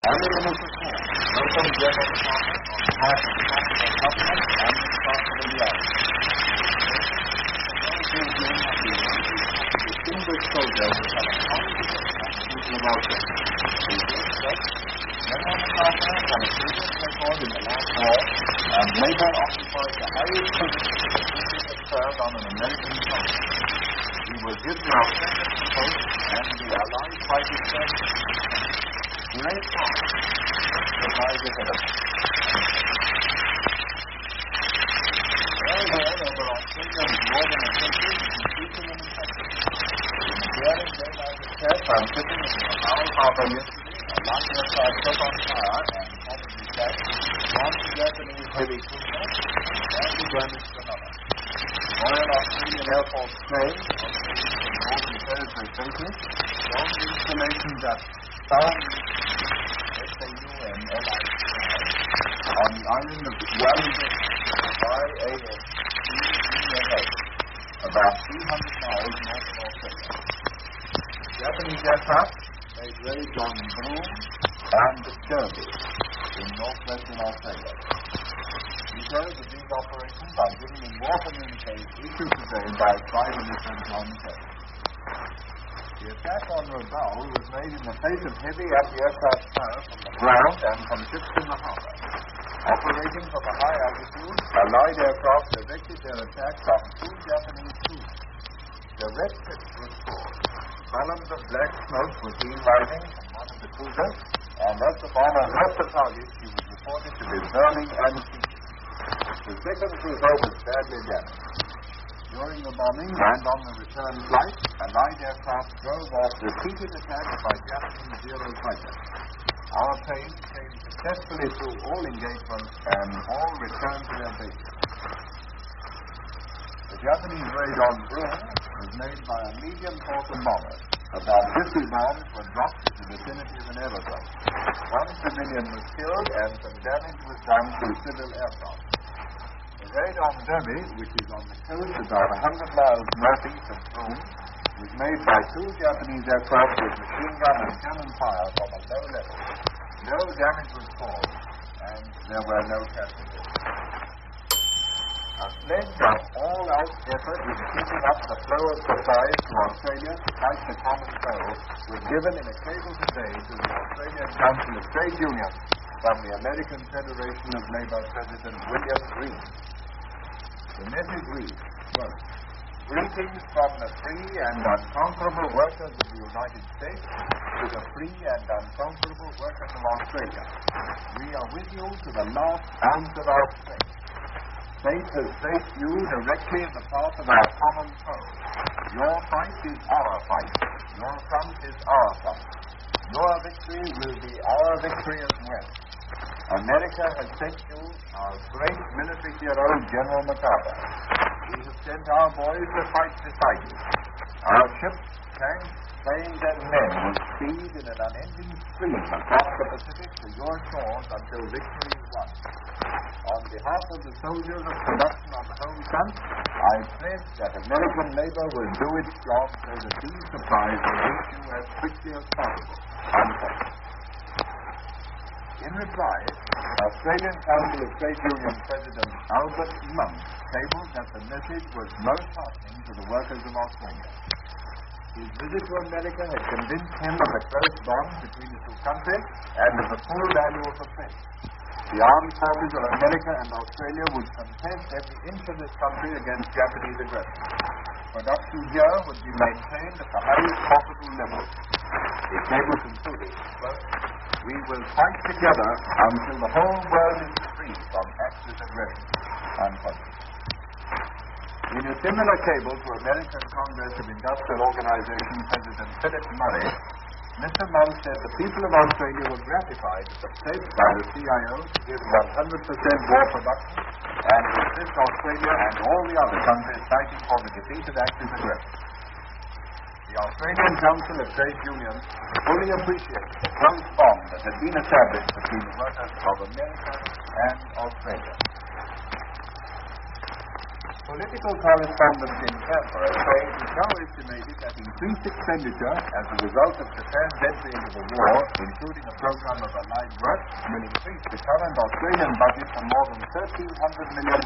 and in the form, local general department on behalf of the national government and the Department of the Army. Those men have been distinguished soldiers who have accomplished the people of our country. General MacArthur had a previous record in the last war, and later occupied the highest position that British had served on an American front. He was given the Australian post and the Allied fighting service. Great power provides it at over Australia's northern country is increasing in intensity. In the daring daylight test, I'm sitting in the Foul Harbor yesterday, a line aircraft set on fire and probably crashed, one Japanese heavy cruiser, and the damaged another. Royal Australian Air Force planes, operating from Northern Territory bases, from the installations at South SAU and LIC on the island of Wellington, YAS, about 300 miles north of Australia. Japanese aircraft made raids on Broome and Derby in northwestern Australia. Details of these operations are given in war communiques issued today by Prime Minister John Kerry. The attack on Rabaul was made in the face of heavy anti-aircraft fire from the ground and from ships in the harbour. Operating from a high altitude, Allied aircraft directed their attacks on two Japanese cruisers. The red pits were scored. Columns of black smoke were seen rising from one of the cruisers, and as the bomber left the target, he was reported to be burning and sinking. The second cruiser was badly damaged. During the bombing and on the return flight, Allied aircraft drove off repeated attacks by Japanese Zero fighters. Our planes came successfully through all engagements and all returned to their bases. The Japanese raid on Broome was made by a medium force of bombers. About 50 bombs were dropped in the vicinity of an aerodrome. One civilian was killed and some damage was done to civil aircraft. The raid on Derby, which is on the coast about 100 miles northeast of Broome, was made by two Japanese aircraft with machine gun and cannon fire from a low level. No damage was caused, and there were no casualties. A pledge of all-out effort in keeping up the flow of supplies to Australia to fight the common foe was given in a cable today to the Australian Council of Trade Unions from the American Federation of Labour President William Green. The message reads, quote, "Greetings from the free and unconquerable workers of the United States to the free and unconquerable workers of Australia. We are with you to the last ounce of our strength. Fate has placed you directly in the path of our common foe. Your fight is our fight. Your front is our front. Your victory will be our victory as well. America has sent you our great military hero, General MacArthur. We have sent our boys to fight beside you. Our ships, tanks, planes, and men will speed in an unending stream across the Pacific to your shores until victory is won. On behalf of the soldiers of production on the home front, I pledge that American labor will do its job so that these supplies will reach you as quickly as possible." Unquote. In reply, Australian Council of Trade Union President Albert Monk cabled that the message was most heartening to the workers of Australia. His visit to America had convinced him of the close bond between the two countries and of the full value of the trade. The armed forces of America and Australia would contest every inch of this country against Japanese aggression. Production here would be maintained at the highest possible level. The cable concluded, quote, "We will fight together until the whole world is free from Axis aggression." Unquote. In a similar cable to American Congress of Industrial Organization President Philip Murray, Mr. Monk said the people of Australia were gratified at the pledge by the CIO to give 100% war production and to assist Australia and all the other countries fighting for the defeat of Axis aggression. The Australian Council of Trade Unions fully appreciated the close bond that had been established between the workers of America and Australia. Political correspondents in Canberra say it is now estimated that increased expenditure as a result of Japan's entry into the war, including a program of allied work, will increase the current Australian budget to more than $1,300 million.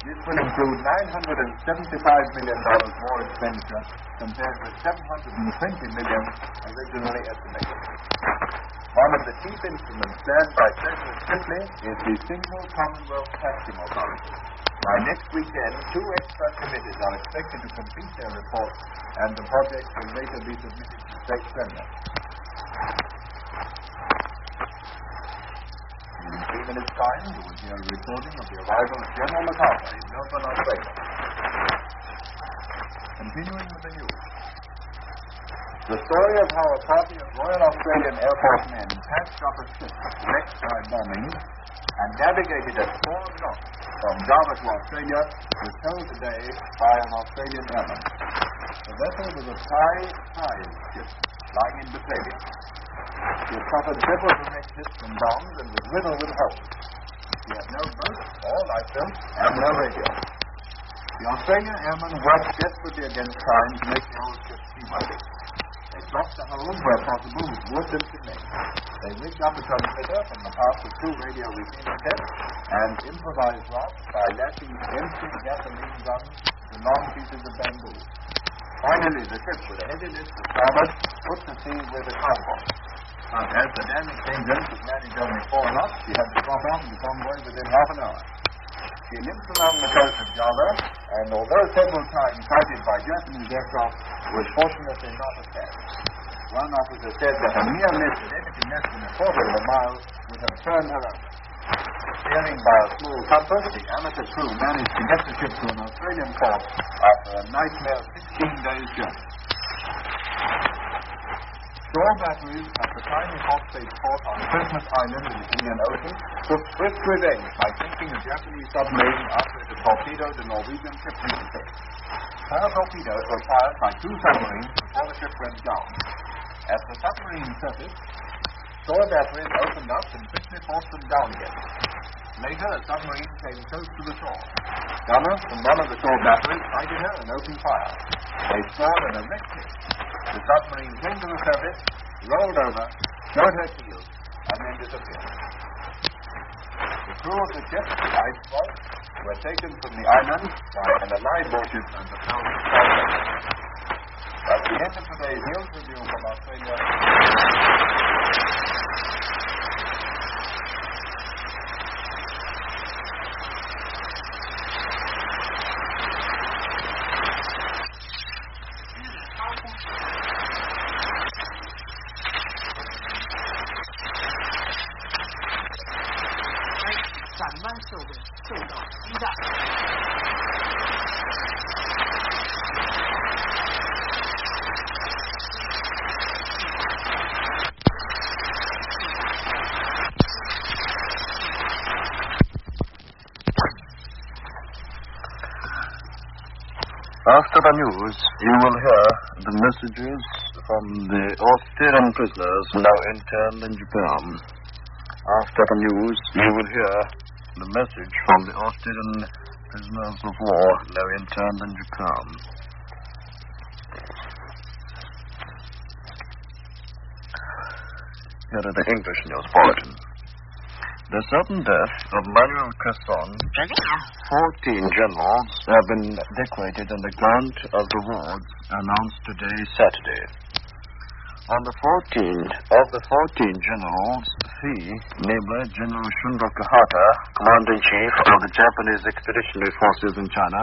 This will include $975 million more expenditure compared with $720 million originally estimated. One of the chief instruments planned by President Shipley is the Single Commonwealth Taxing Authority. By next weekend, 2 expert committees are expected to complete their reports, and the project will later be submitted to state senate. In 3 minutes' time, you will hear a recording of the arrival of General MacArthur in Melbourne, Australia. Continuing with the news. The story of how a party of Royal Australian Air Force men patched up a ship wrecked by bombing and navigated at 4 knots from Java to Australia was told today by an Australian airman. The vessel was a Thai prize ship lying in Batavia. She had suffered several direct hits from bombs and was riddled with holes. She had no boat or lifeboat and no radio. The Australian airmen worked desperately against time to make the old ship seaworthy. They blocked the holes where possible with wood and cement. They rigged up a transmitter from the path of 2 radio receiver sets and improvised routes by lashing empty gasoline guns to long pieces of bamboo. Finally, the ship, with a heavy lift to starboard, put to sea with a cargo. But as the damaged engine could manage only 4 knots, she had to drop out of the convoy within half an hour. She limped along the coast of Java, and although several times sighted by Japanese aircraft, was fortunately not attacked. One officer said that a mere miss at anything less than a quarter of a mile would have turned her over. Steering by a small compass, the amateur crew managed to get the ship to an Australian port after a nightmare 16 days journey. Shore batteries at the tiny phosphate port on Christmas Island in the Indian Ocean took swift revenge by sinking a Japanese submarine after it had torpedoed a Norwegian ship recently. Her torpedoes were fired by 2 submarines before the ship went down. As the submarine surfaced, shore batteries opened up and quickly forced them down again. Later, a submarine came close to the shore. Gunners from one of the shore batteries sighted her and opened fire. They scored an erect hit. The submarine came to the surface, rolled over, showed her keel, and then disappeared. The crew of the ship, the iceberg, were taken from the island by an allied warship and the town of South. That's the end of today's news review from Australia. After the news, you will hear the messages from the Australian prisoners now interned in Japan. After the news, you will hear the message from the Australian prisoners of war now interned in Japan. Here are the English news bulletin. The sudden death of Manuel Cresson, 14 generals have been decorated in the grant of the awards announced today, Saturday. On the 14th of the 14 generals, 3, namely General Shunro Kuhata, Commander-in-Chief of the Japanese Expeditionary Forces in China,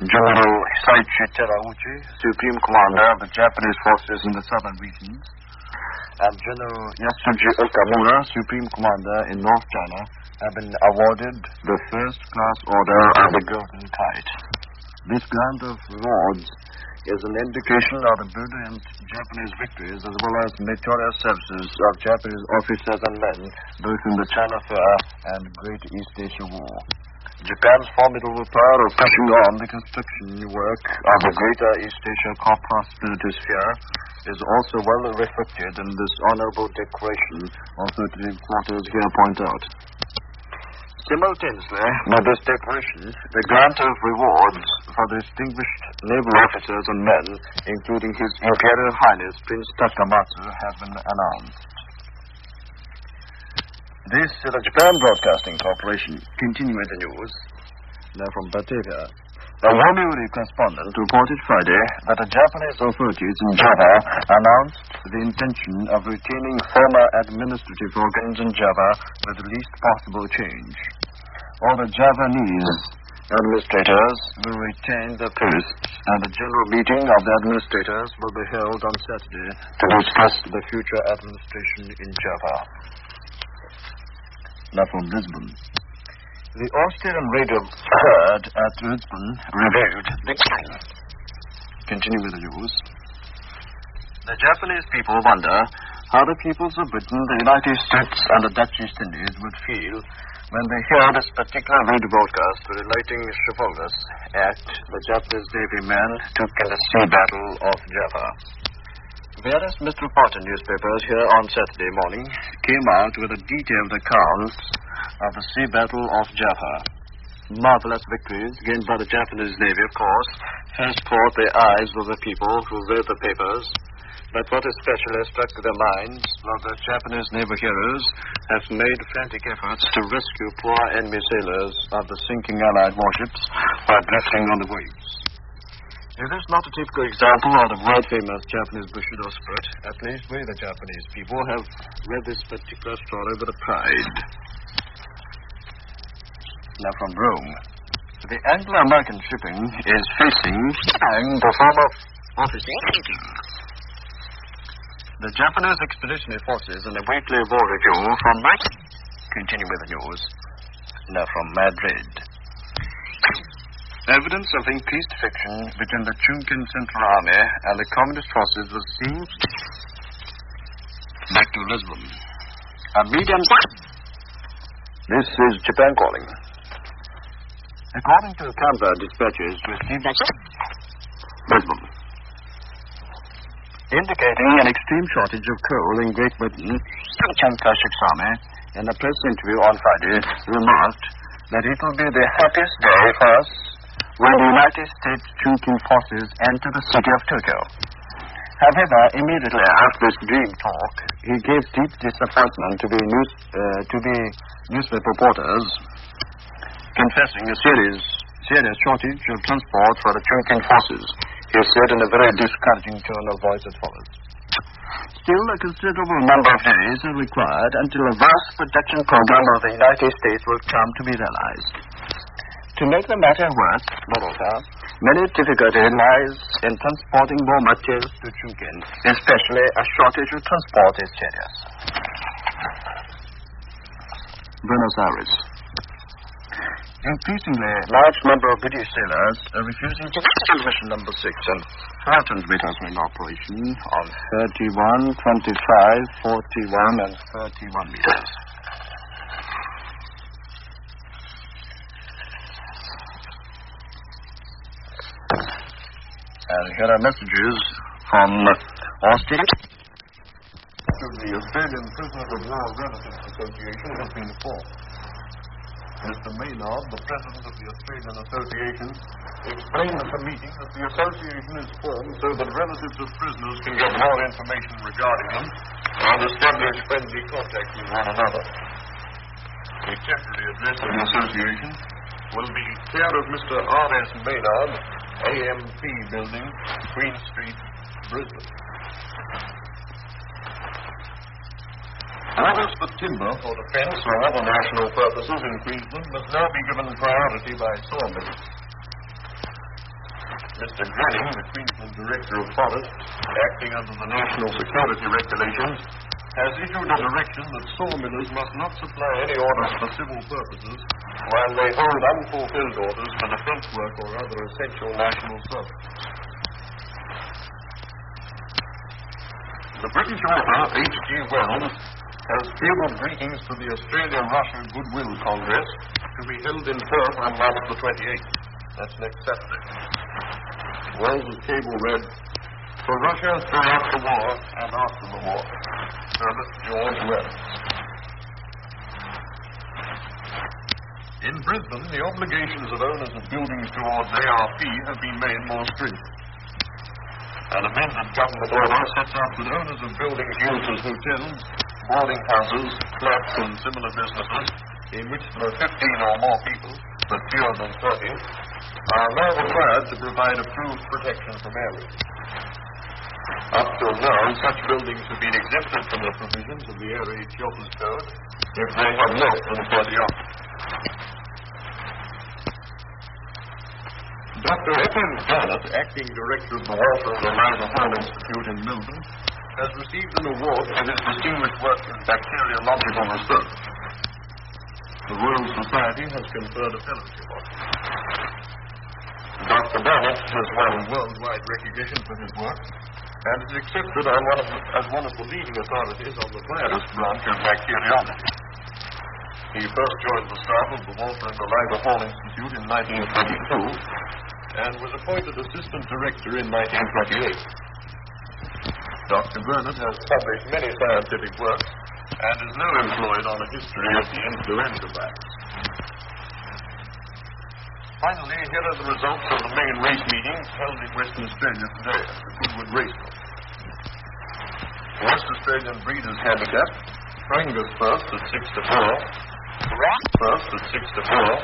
General Hisaichi Terauchi, Supreme Commander of the Japanese Forces in the southern regions, and General Yasuji Okamura, Supreme Commander in North China, have been awarded the first-class order of the Golden Kite. This grant of awards is an indication of the brilliant Japanese victories as well as meritorious services of Japanese officers and men both in the China Fair and Great East Asia War. Japan's formidable power of pushing on the construction work of the Greater East Asia Prosperity Sphere is also well reflected in this honorable decoration, also the reporters here point out. Simultaneously, by this declaration, the grant of rewards for the distinguished naval officers and men, including His Imperial Highness Prince Takamatsu, have been announced. This is the Japan Broadcasting Corporation. Continue with the news. Now from Batavia. The Yomiuri correspondent reported Friday that the Japanese authorities in Java announced the intention of retaining former administrative organs in Java with the least possible change. All the Javanese administrators will retain their posts, and the general meeting of the administrators will be held on Saturday to discuss the future administration in Java. Now from Lisbon. The Austrian radio heard at Lisbon reviewed the... Continue with the news. The Japanese people wonder how the peoples of Britain, the United States, and the Dutch East Indies would feel when they hear this particular radio broadcast relating chivalrous act the Japanese Navy men took in the sea battle of Java. Various metropolitan newspapers here on Saturday morning came out with a detailed account of the sea battle of Java. Marvelous victories gained by the Japanese Navy, of course, has caught the eyes of the people who read the papers. But what especially struck their minds was that Japanese naval heroes have made frantic efforts to rescue poor enemy sailors of the sinking Allied warships by drifting on the waves. It is not a typical example of the world-famous Japanese Bushido spirit. At least we, the Japanese people, have read this particular story with pride. Now from Rome. The Anglo-American shipping is facing the form of officer. The Japanese expeditionary forces in a weekly war review from Continue with the news. Now from Madrid. Evidence of increased friction between the Chunkin Central Army and the Communist forces was seen. Back to Lisbon. A medium... This is Japan calling. According to Canberra dispatches received at Lisbon, indicating an extreme shortage of coal in Great Britain, Chiang Kai-shek's army, in a press interview on Friday, remarked that it will be the happiest day for us when the United States Chunkin forces enter the city of Tokyo. However, immediately after this dream talk, he gave deep disappointment to the newspaper reporters, confessing a serious shortage of transport for the Chunkin forces. He said in a very discouraging tone of voice as follows. Still, a considerable number of days are required until a vast production program of the United States will come to be realized. To make the matter worse, moreover, many difficulties lies in transporting more materials to Chunkin, especially a shortage of transport is serious. Buenos Aires. Increasingly large number of British sailors are refusing to mission number 6 and Fulton meters in operation on 31, 25, 41 and 31 meters. And here are messages from Austin. The Australian Prisoners of War Relatives Association has been formed. Mr. Maynard, the president of the Australian Association, explained at the meeting that the association is formed so that relatives of prisoners can get more information regarding them and establish friendly contact with one another. The temporary address of the association will be care of Mr. R.S. Maynard, AMP Building, Queen Street, Brisbane. Orders for timber for defense or other national purposes in Queensland must now be given priority by sawmills. Mr. Granning, the Queensland Director of Forests, acting under the National Security Regulations, has issued a direction that sawmillers must not supply any orders for civil purposes while they hold unfulfilled orders for defense work or other essential national service. The British author, H.G. Wells, has tabled greetings to the Australia-Russia Goodwill Congress to be held in Perth on March the 28th. That's next Saturday. Wells' cable read, "For Russia throughout the war and after the war. Herbert George Wells." In Brisbane, the obligations of owners of buildings towards ARP have been made more stringent. An amended government order sets out that owners of buildings used as hotels, boarding houses, flats, and similar businesses in which there are 15 or more people, but fewer than 30, are now required to provide approved protection from air raids. Up till now, such buildings have been exempted from the provisions of the Air Raid Shelters Code if they have less than 30 occupants. Dr. F.M. Garnett, acting director of the Walter and Eliza Hall Institute in Melbourne, has received an award for his distinguished work in bacteriological research. The Royal Society has conferred a fellowship on him. Dr. Garnett has won worldwide recognition for his work and is accepted as one of the leading authorities on the virus branch of bacteriology. He first joined the staff of the Walter and Eliza Hall Institute in 1922 and was appointed assistant director in 1928. Dr. Garnett has published many scientific works and is now employed on a history of the influenza virus. Finally, here are the results of the main race meetings held in Western Australia today at the Goodwood Racecourse. West Australian Breeders' Handicap, Angus first at 6 to 4, first at 6 to 4.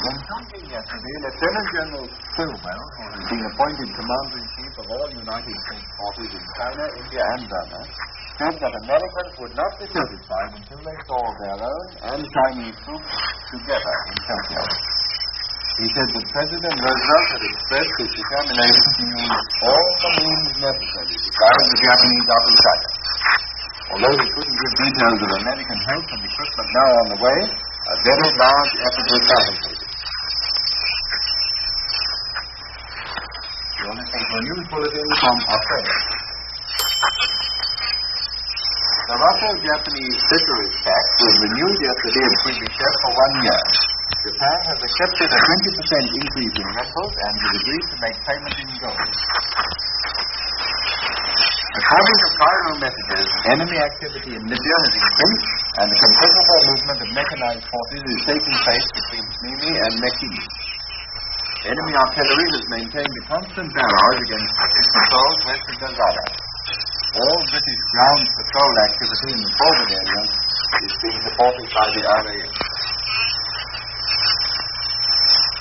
When talking yesterday, Lieutenant General Stilwell, who has been appointed Commander-in-Chief of all United States forces in China, India, and Burma, said that Americans would not be satisfied until they saw their own and Chinese troops together in Tokyo. He said that President Roosevelt had expressed his determination to use all the means necessary to drive the Japanese out of China. Although he couldn't give details of American help and equipment now on the way, a very large effort was contemplated. You're listening to a news bulletin from Australia. The Russo-Japanese fisheries tax was renewed yesterday at Quebec for 1 year. Japan has accepted a 20% increase in rentals and has agreed to make payment in gold. According to Cairo messages, enemy activity in Libya has increased and a considerable movement of mechanized forces is taking place between Smimi and Mekine. Enemy artillery has maintained a constant barrage against British patrols west of Gaza. All British ground patrol activity in the forward area is being supported by the RAF.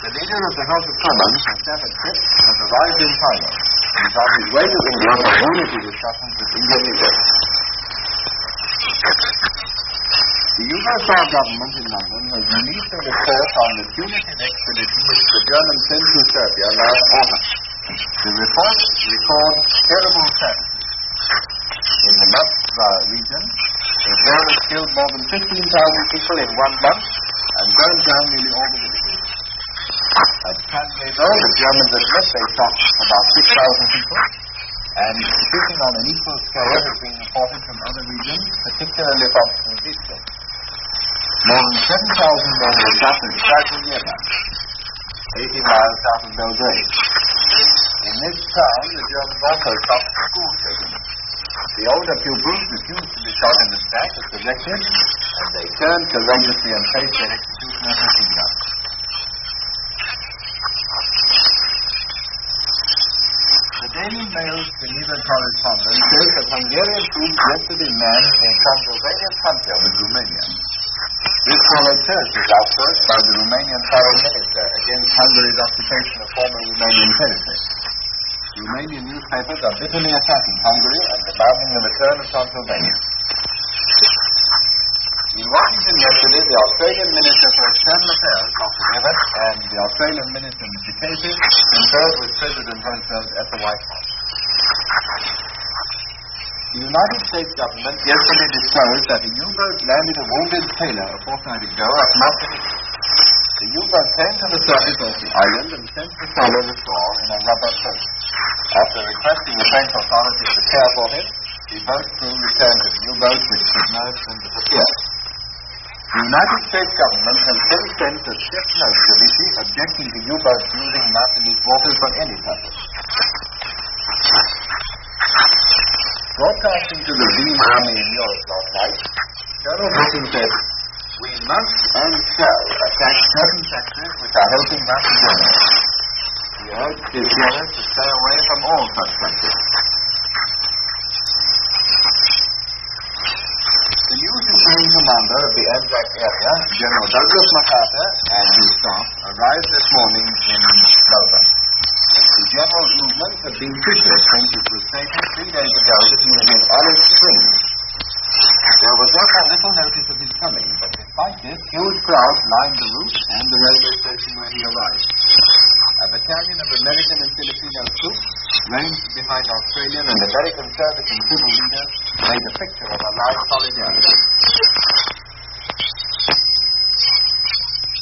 The leader of the House of Commons, Stafford Cripps, has arrived in Cairo. He is on his way to India for unity discussions with Indian leaders. The Yugoslav government in London has released a report on the punitive expedition which the Germans sent to Serbia last autumn. The report records terrible tragedies. In the Moskva region, the terrorists killed more than 15,000 people in 1 month and burned down nearly all the villages. At Kandlevo, the Germans admit they shot about 6,000 people, and shooting on an equal scale has been reported from other regions, particularly from Uzbekistan. More than 7,000 men were shot at Krasnoyarsk, 80 miles south of Belgrade. In this town, the Germans also shot school children. The older pupils refused to be shot in the back as directed, and they turned courageously and faced their executioner's machine gun. The Daily Mail's Geneva correspondent says that Hungarian troops yesterday manned a Transylvanian frontier with Romania. This followed Thursday's outburst by the Romanian foreign minister against Hungary's occupation of former Romanian territory. Romanian newspapers are bitterly attacking Hungary and demanding the return of Transylvania. In Washington yesterday, the Australian Minister for External Affairs, Dr. Everett, and the Australian Minister of Education conferred with President Roosevelt at the White House. The United States government yesterday disclosed that a U-boat landed a wounded sailor a fortnight ago at Martinique. The U-boat came to the surface of the island and sent the sailor ashore in a rubber boat. After requesting the French authorities to care for him, the boat crew returned to the U-boat which submerged and disappeared. The United States government has since sent a stiff note to Vichy objecting to U-boats using Martinique waters for any purpose. Broadcasting to the Wien Army in Europe last night, Colonel Britain said, "We must and shall attack certain sectors which are helping us in Germany." He urged his hearers to stay away from all such sectors. The new Supreme Commander of the Anzac area, General Douglas MacArthur, and his staff arrived this morning in Melbourne. The general's movement had been secret since it was stated 3 days ago that he was in Alice Springs. There was therefore little notice of his coming, but despite this, huge crowds lined the route and the railway station where he arrived. A battalion of American and Filipino troops, ranged behind Australian and American service and civil leaders, made a picture of allied solidarity.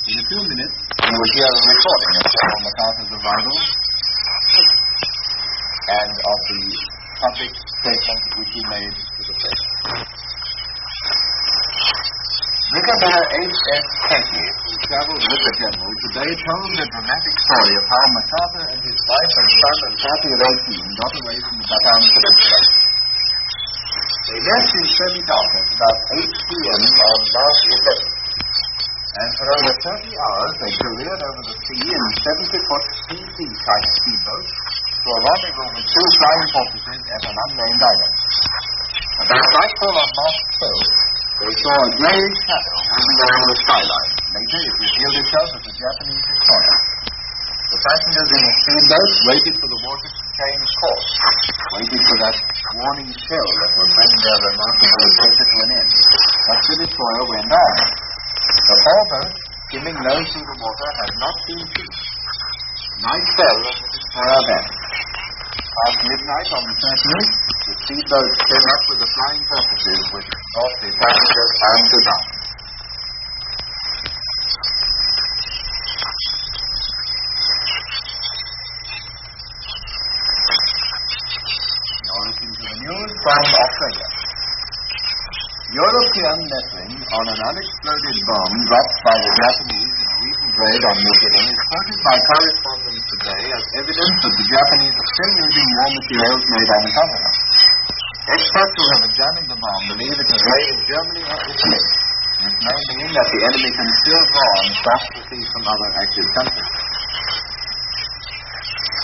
In a few minutes, you will hear a recording of General MacArthur's arrival and of the public statement which he made to the press. Brigadier H.S. Casey, who traveled with the general, today told the dramatic story of how MacArthur and his wife and son and party of 18 got away from the Bataan Peninsula. They left in semi-dark at about 8 p.m. on March 11th, and for over 30 hours they careered over the sea in 70-foot PT-type speedboats to a rendezvous with 2 flying fortresses at an unnamed island. About nightfall on March 12th, they saw a grey shadow moving along the skyline. Later, it revealed itself as a Japanese destroyer. The passengers in the speedboat waited for the water to change course, waited for that warning shell that would bring their remarkable adventure to an end. But the destroyer went on. The 4 boats, skimming low through the water, had not been seen. Night fell and the destroyer vanished. Past midnight on the 30th, the speedboat came up with the flying fortresses which brought the passengers home to dock. Now listen to the news from Australia. European netting on an unexploded bomb dropped by the Japanese in a recent raid on New Guinea is quoted by correspondents today as evidence that the Japanese are still using war materials made on the continent. Experts who have examined the bomb believe it was made in Germany or Italy. This may mean that the enemy can still draw on stocks received from other active countries.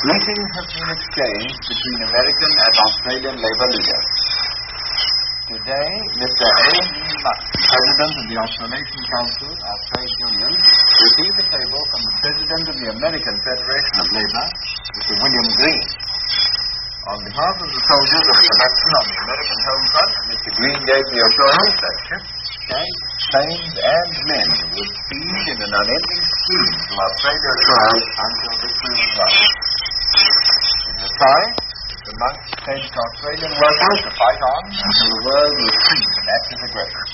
Greetings have been exchanged between American and Australian labor leaders. Today, Mr. A.E. Musk, President of the Australasian Council, our trade union, received a cable from the President of the American Federation of Labor, Mr. William Green. On behalf of the soldiers of production on the American home front, Mr. Green gave the assurance that ships, tanks, planes, and men would feed in an unending stream to Australia's shores until victory was won. In reply, the monk pledged Australian workers to fight on until the world was free from active aggression.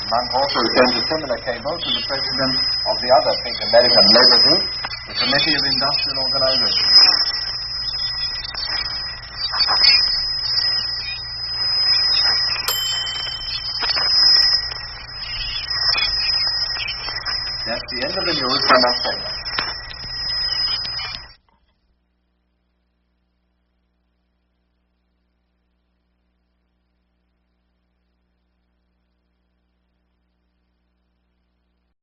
The monk also sent a similar cable to the president of the other big American labor group, the Committee of Industrial Organization. That's the end of the news from Australia.